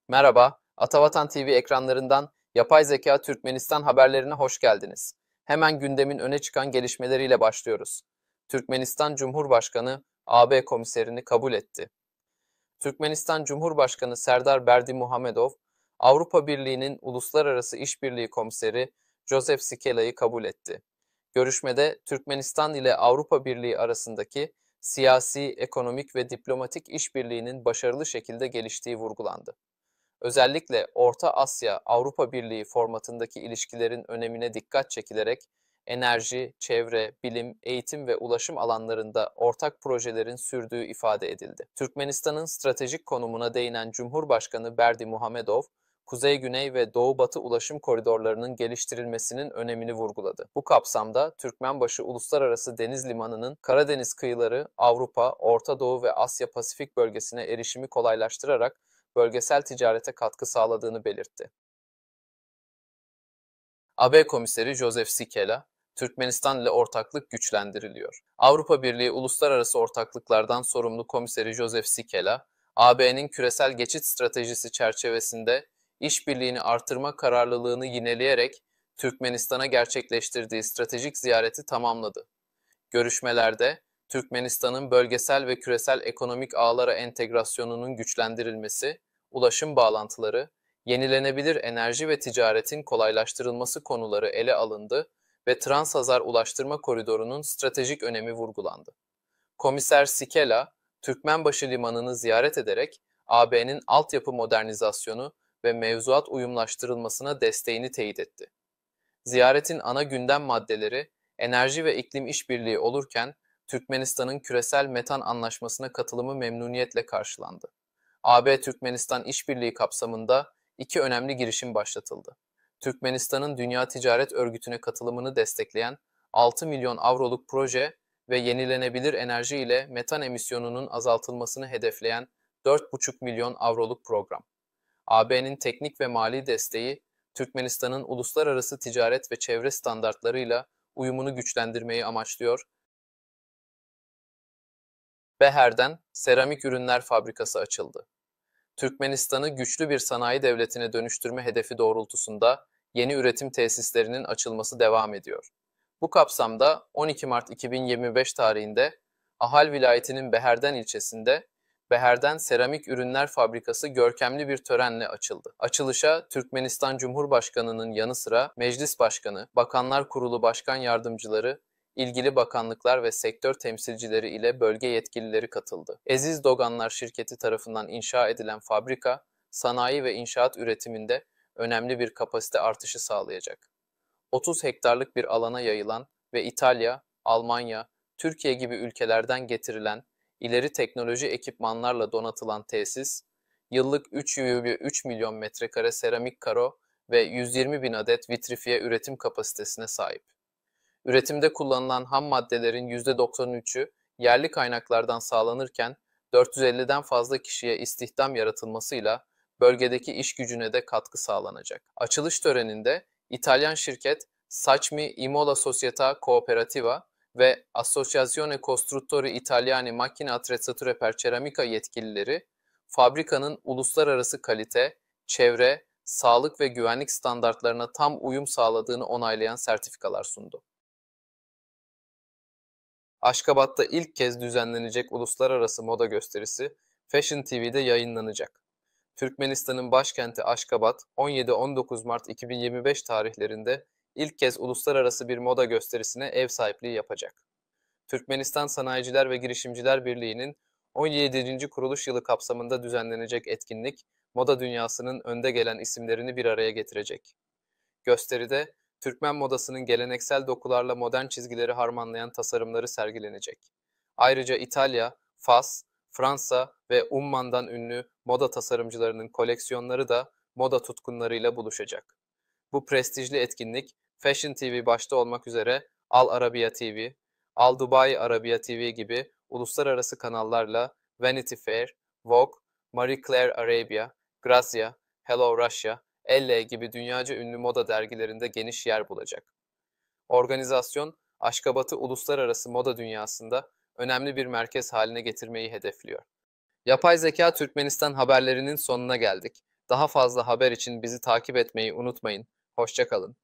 Merhaba, Atavatan TV ekranlarından Yapay Zeka Türkmenistan haberlerine hoş geldiniz. Hemen gündemin öne çıkan gelişmeleriyle başlıyoruz. Türkmenistan Cumhurbaşkanı AB komiserini kabul etti. Türkmenistan Cumhurbaşkanı Serdar Berdimuhamedov, Avrupa Birliği'nin Uluslararası İşbirliği Komiseri Joseph Sikela'yı kabul etti. Görüşmede Türkmenistan ile Avrupa Birliği arasındaki siyasi, ekonomik ve diplomatik işbirliğinin başarılı şekilde geliştiği vurgulandı. Özellikle Orta Asya-Avrupa Birliği formatındaki ilişkilerin önemine dikkat çekilerek enerji, çevre, bilim, eğitim ve ulaşım alanlarında ortak projelerin sürdüğü ifade edildi. Türkmenistan'ın stratejik konumuna değinen Cumhurbaşkanı Berdimuhamedov, kuzey-güney ve doğu-batı ulaşım koridorlarının geliştirilmesinin önemini vurguladı. Bu kapsamda Türkmenbaşı Uluslararası Deniz Limanı'nın Karadeniz kıyıları, Avrupa, Orta Doğu ve Asya-Pasifik bölgesine erişimi kolaylaştırarak bölgesel ticarete katkı sağladığını belirtti. AB Komiseri Joseph Sikela, Türkmenistan ile ortaklık güçlendiriliyor. Avrupa Birliği Uluslararası Ortaklıklardan sorumlu Komiseri Joseph Sikela, AB'nin küresel geçit stratejisi çerçevesinde işbirliğini artırma kararlılığını yineleyerek Türkmenistan'a gerçekleştirdiği stratejik ziyareti tamamladı. Görüşmelerde Türkmenistan'ın bölgesel ve küresel ekonomik ağlara entegrasyonunun güçlendirilmesi, ulaşım bağlantıları, yenilenebilir enerji ve ticaretin kolaylaştırılması konuları ele alındı ve Transhazar Ulaştırma Koridoru'nun stratejik önemi vurgulandı. Komiser Sikela, Türkmenbaşı Limanı'nı ziyaret ederek AB'nin altyapı modernizasyonu ve mevzuat uyumlaştırılmasına desteğini teyit etti. Ziyaretin ana gündem maddeleri enerji ve iklim işbirliği olurken Türkmenistan'ın küresel metan anlaşmasına katılımı memnuniyetle karşılandı. AB-Türkmenistan işbirliği kapsamında iki önemli girişim başlatıldı. Türkmenistan'ın Dünya Ticaret Örgütü'ne katılımını destekleyen 6 milyon avroluk proje ve yenilenebilir enerji ile metan emisyonunun azaltılmasını hedefleyen 4,5 milyon avroluk program. AB'nin teknik ve mali desteği, Türkmenistan'ın uluslararası ticaret ve çevre standartlarıyla uyumunu güçlendirmeyi amaçlıyor. Beher'den seramik ürünler fabrikası açıldı. Türkmenistan'ı güçlü bir sanayi devletine dönüştürme hedefi doğrultusunda yeni üretim tesislerinin açılması devam ediyor. Bu kapsamda 12 Mart 2025 tarihinde Ahal vilayetinin Beherden ilçesinde Beherden Seramik Ürünler Fabrikası görkemli bir törenle açıldı. Açılışa Türkmenistan Cumhurbaşkanı'nın yanı sıra Meclis Başkanı, Bakanlar Kurulu Başkan Yardımcıları, ilgili bakanlıklar ve sektör temsilcileri ile bölge yetkilileri katıldı. Eziz Doganlar şirketi tarafından inşa edilen fabrika, sanayi ve inşaat üretiminde önemli bir kapasite artışı sağlayacak. 30 hektarlık bir alana yayılan ve İtalya, Almanya, Türkiye gibi ülkelerden getirilen ileri teknoloji ekipmanlarla donatılan tesis, yıllık 3,3 milyon metrekare seramik karo ve 120 bin adet vitrifiye üretim kapasitesine sahip. Üretimde kullanılan ham maddelerin %93'ü yerli kaynaklardan sağlanırken 450'den fazla kişiye istihdam yaratılmasıyla bölgedeki iş gücüne de katkı sağlanacak. Açılış töreninde İtalyan şirket Sacmi Imola Società Cooperativa ve Associazione Costruttori Italiani Macchine Attrezzature per Ceramica yetkilileri fabrikanın uluslararası kalite, çevre, sağlık ve güvenlik standartlarına tam uyum sağladığını onaylayan sertifikalar sundu. Aşkabat'ta ilk kez düzenlenecek uluslararası moda gösterisi Fashion TV'de yayınlanacak. Türkmenistan'ın başkenti Aşkabat 17-19 Mart 2025 tarihlerinde ilk kez uluslararası bir moda gösterisine ev sahipliği yapacak. Türkmenistan Sanayiciler ve Girişimciler Birliği'nin 17. kuruluş yılı kapsamında düzenlenecek etkinlik, moda dünyasının önde gelen isimlerini bir araya getirecek. Gösteride Türkmen modasının geleneksel dokularla modern çizgileri harmanlayan tasarımları sergilenecek. Ayrıca İtalya, Fas, Fransa ve Umman'dan ünlü moda tasarımcılarının koleksiyonları da moda tutkunlarıyla buluşacak. Bu prestijli etkinlik Fashion TV başta olmak üzere Al Arabiya TV, Al Dubai Arabiya TV gibi uluslararası kanallarla Vanity Fair, Vogue, Marie Claire Arabia, Grazia, Hello Russia, Elle gibi dünyaca ünlü moda dergilerinde geniş yer bulacak. Organizasyon, Aşkabat'ı uluslararası moda dünyasında önemli bir merkez haline getirmeyi hedefliyor. Yapay Zeka Türkmenistan haberlerinin sonuna geldik. Daha fazla haber için bizi takip etmeyi unutmayın. Hoşça kalın.